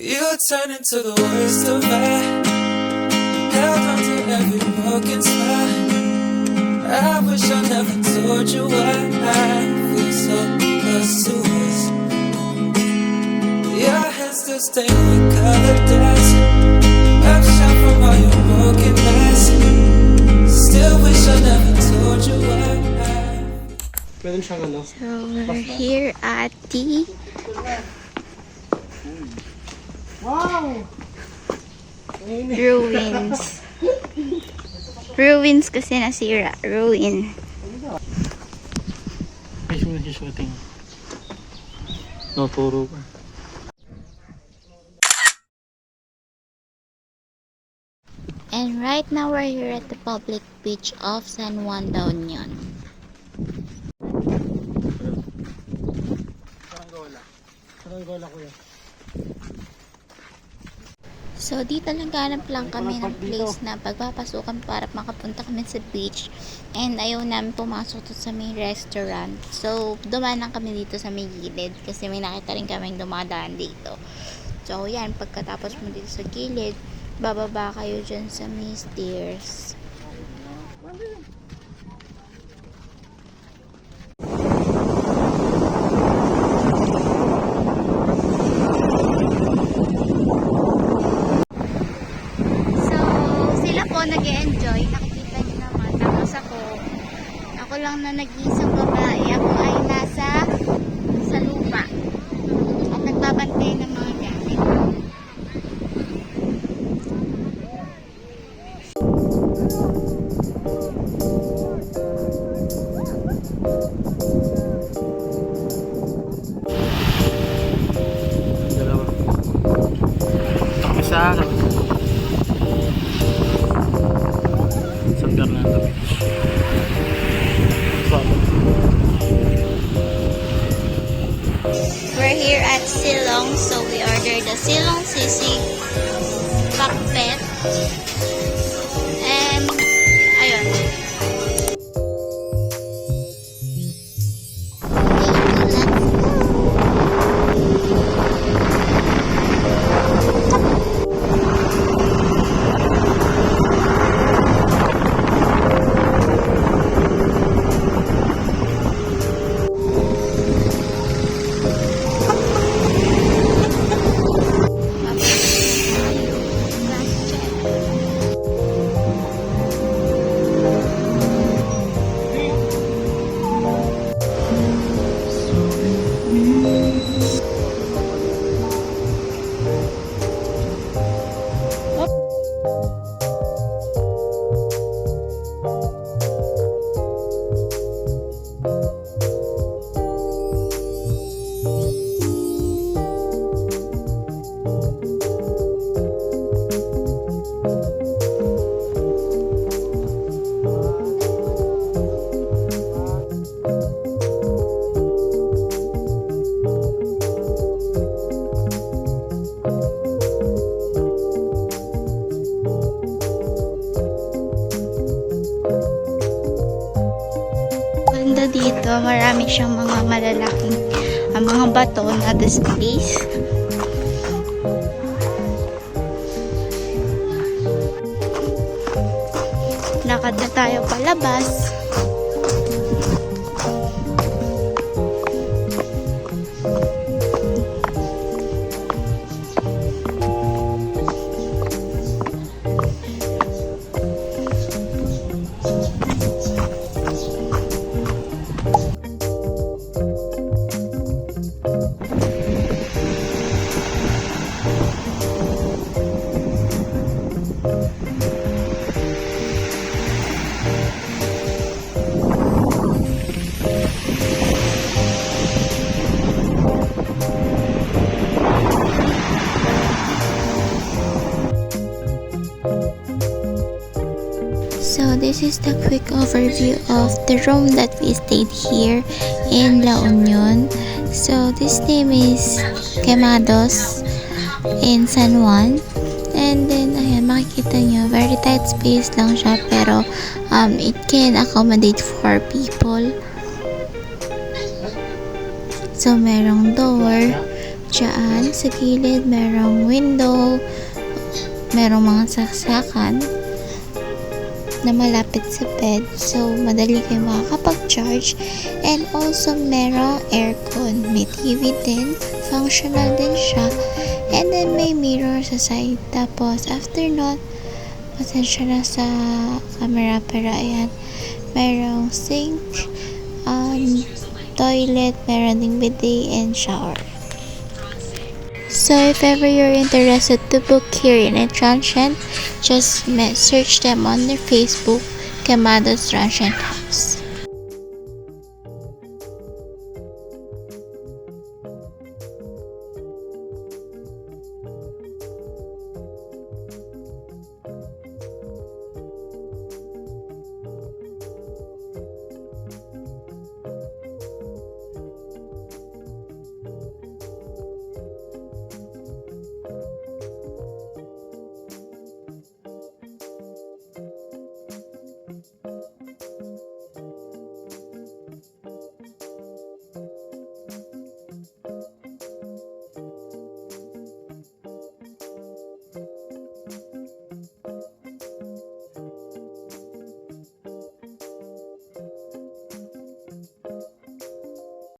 You turn into the worst of me. Held on to every broken spot. I wish I never told you why I feel so close to us. Your hands still stained with colored dust. I'm shot from all your brokenness. Still wish I never told you why. Meron siyang ano. So, we're here at the Wow! ruins. Ruins kasi nasira. Ruin. May shooting. No, turo pa. And right now we're here at the public beach of San Juan La Union. Saranggola kuya. So, dito naghanap lang kami ng place na pagpapasukan para makapunta kami sa beach. And ayaw namin pumasok to sa may restaurant. So, dumaan lang kami dito sa may gilid kasi may nakita rin kaming dumadaan dito. So, yan. Pagkatapos mo dito sa gilid, bababa kayo dyan sa may stairs. Nag-enjoy, nakikita niyo naman. Tapos ako lang na nag-iisang babae. Ako ay nasa sa lupa at nagbabantay ng mga gamit. Dalawa. Tapos sa Fernando Beach. We're here at Silong, so we ordered the Silong sisig pakpet. And ayun. Dito, marami siyang mga malalaking mga bato na displays. Lakad na tayo palabas. So this is the quick overview of the room that we stayed here in La Union. So this name is Quemados in San Juan. And then ayan, makikita nyo, very tight space lang siya, pero it can accommodate 4 people. So merong door, Diyan sa gilid merong window, merong mga saksakan na malapit sa bed, so madali kayo makakapag-charge. And also merong aircon, may TV din, functional din siya, and then may mirror sa side. Tapos after nun, pasensya na sa camera, pero ayan, merong sink, toilet, meron ding bidet and shower. So if ever you're interested to book here in Transient, just search them on their Facebook, Kamado's Transient House.